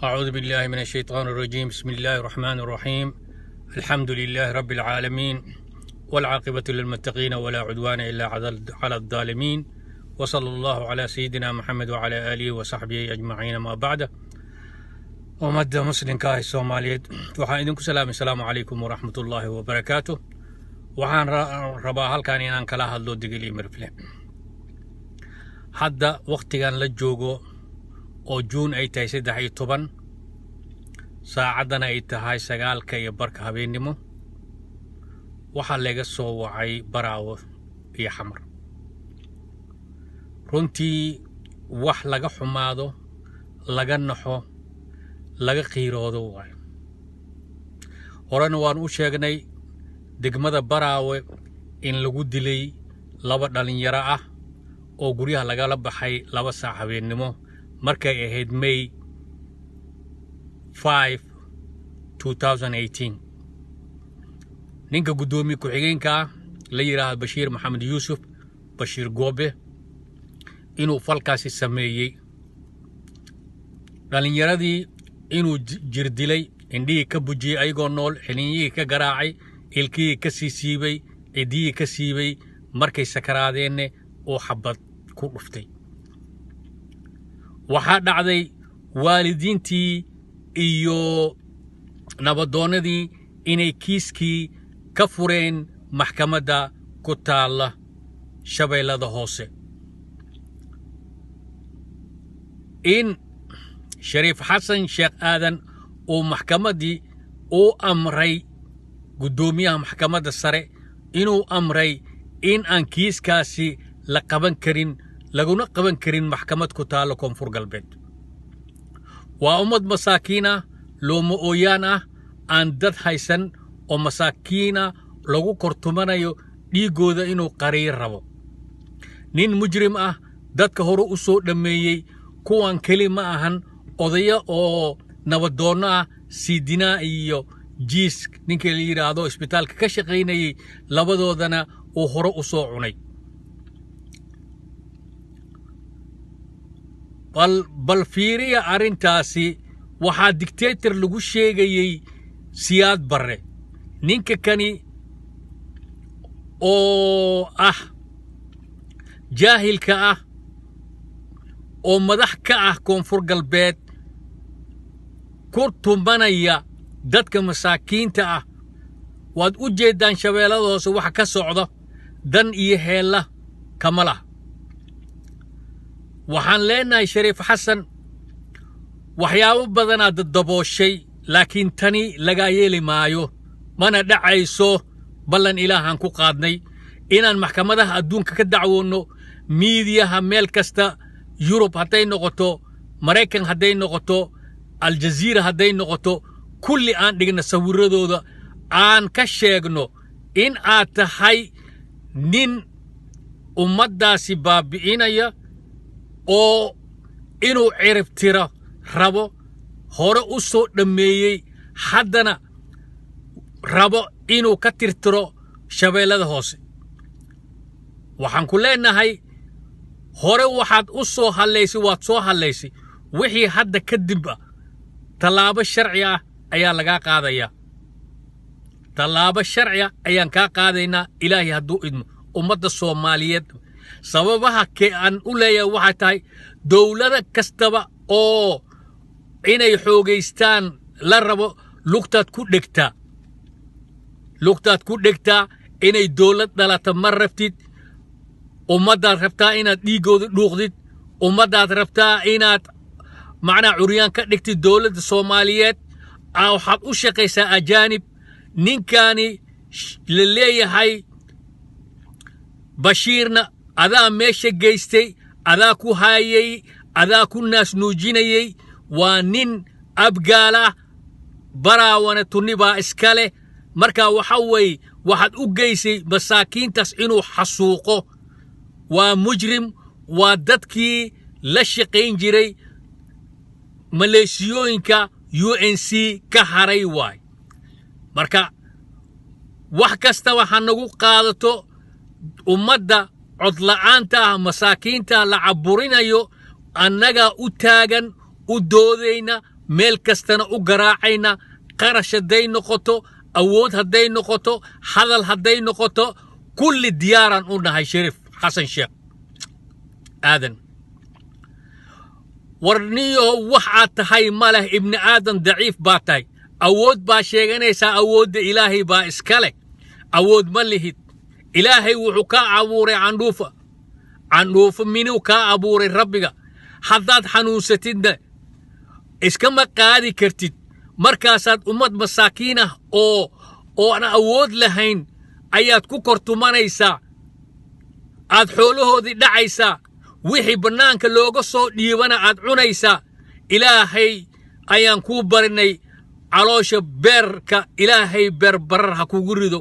أعوذ بالله من الشيطان الرجيم. بسم الله الرحمن الرحيم. الحمد لله رب العالمين والعاقبة للمتقين ولا عدوان إلا على الظالمين، وصلى الله على سيدنا محمد وعلى آله وصحبه أجمعين. ما بعد ومد مسلم كاهي الصوماليد وحان إذنكم السلام عليكم ورحمة الله وبركاته. وحان ربا هالكان إنان كلا هالو دقلي مرفلين حدا وقت كان لجوغو oo June ay tahay 13 saacadana ay tahay 9 barka habeenimo waxa laga soo wacay Baraawo iyo Xamar. runtii wax laga xumaado, laga naxo, laga qiiroodo waay. horena waan u sheegnay degmada Baraawo in lagu dilay 2 dhalinyaro ah oo guryaha laga la baxay 2 saac habeenimo markay ahayd May 5, 2018. ninka gudoomiye ku-xigeenka la yiraahdo Bashiir Maxamed Yuusuf Bashiir Goobe inuu falkaasi sameeyay dhalinyaradii inuu jirdilay, indhihii ka bujiyay ayagoo nool, xilinyihii ka garaacay, ilkihii ka siibay, cidiyii ka siibay, markay sakaraadeenna oo xabad ku dhuftay. waxaa dhacday waalidiintii iyo nabadoonadii inay kiiskii ka fureen maxkamadda ku taala Shabeellada Hoose. in Shariif Xasan Sheekh Aadan oo maxkamaddii uu amray gudoomiyaha maxkamadda sare inuu amray in aan kiiskaasi la qaban karin, laguna qaban karin maxkamad ku taalo Koonfur Galbeed. waa ummad masaakiina looma ooyaan ah, aan dad haysan oo masaakiina lagu kortumanayo dhiigooda inuu qariir rabo. nin mujrim ah dadka hore u soo dhameeyay, kuwan keli ma ahan odaya oo nabadoonno ah, Sidina iyo Jiis ninka la yiraahdo isbitaalka ka shaqeynayay, labadoodana uu hore u soo cunay. bal fiiriya arintaasi. waxaa dictator lagu sheegayay Siyaad Barre. ninka kani oo ah jaahilka ah oo madax ka ah Koonfur Galbeed ku tumanaya dadka masaakiinta ah. waad u jeedaan Shabeellada Hoose waxa ka socda, dan iyo heella kama laha. waxaan leenahay Shariif Xasan waxyaabo badan aad dabooshay, laakiin tani laga yeeli maayo, mana dhacayso. ballan ilaahan ku qaadnay inaan maxkamadaha adduunka ka dacwoono, miidiyaha meel kasta, Yurub hadday noqoto, Mareykan hadday noqoto, Al Jazeera hadday noqoto, kulli aan dhigna sawiradooda, aan ka sheegno in aad tahay nin ummaddaasi baabi'inaya oo inuu cirib tiro rabo, hore u soo dhameeyay, haddana rabo inuu ka tirtiro Shabeellada Hoose. waxaan ku leenahay hore waxaad u soo halaysay, waad soo halaysay. wixii hadda kadib tallaabo sharci ah ayaa laga qaadayaa. tallaabo sharci ah ayaan ka qaadaynaa Ilaahay hadduu idmo. ummadda Soomaaliyeed sababaha aan u leeyahay waxay tahay dowlada kastaba oo inay xoogeystaan la rabo, lugtaad ku dhegtaa inay dowlad dhalato ma rabtid. ummadaad rabtaa inaad dhiigooda dhuuqdid, ummadaad rabtaa inaad curyaan ka dhigtid dowladda Soomaaliyeed. waxaad u shaqaysaa ajaanib. ninkani la leeyahay Bashiirna adaa meesha geystay, adaa ku haayay, adaa ku naas nuujinayay. waa nin abgaala, Baraawana tunibaa iskale. marka waxa way waxaad u geysay masaakiintaas inuu xasuuqo. waa mujrim, waa dadkii la shaqayn jiray maleeshiyooyinka UNC ka haray waay. marka wax kasta waxa nagu qaadato ummadda codla'aanta ah, masaakiinta la caburinayo, annaga u taagan u doodayna meel kastana u garaacayna qarash hadday noqoto awood hadday noqoto hadal hadday noqoto kulli diyaaran u nahay Shariif Xasan Sheekh Aadan warniyo waxaad tahay malah ibni aadan daciif baa tahay awood baa sheeganaysaa awoodda ilaahay baa iskale awood ma lihid ilaahay wuxuu ka abuuray candhuufa minuu ka abuuray rabbiga haddaad xanuunsatidna iskama qaadi kartid markaasaad ummad masaakiin ah oo aan awood lahayn ayaad ku kortumanaysaa aad xoolahoodii dhacaysaa wixii bannaanka looga soo dhiibana aad cunaysaa ilaahay ayaan kuu barinay caloosha beerka ilaahay beerbarar ha kugu rido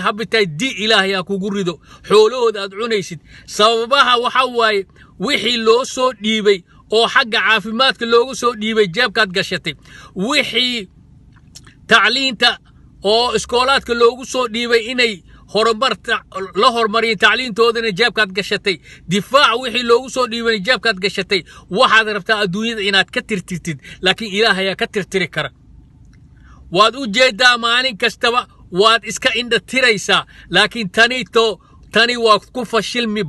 habitaay di ilaahay ha kugu rido xoolahooda aad cunaysid sababaha waxa waaye wixii loo soo dhiibay oo xagga caafimaadka loogu soo dhiibay jeebkaad gashatay wixii tacliinta oo iskoolaadka loogu soo dhiibay inay la hormariyeen tacliintoodana jeebkaad gashatay difaac wixii loogu soo dhiibay jeebkaad gashatay waxaad rabtaa adduunyada inaad ka tirtirtid laakiin ilaahay ayaa ka tirtiri kara waad u jeedaa maalin kastaba waad iska indha tiraysaa laakiin tani waa ku fashilmi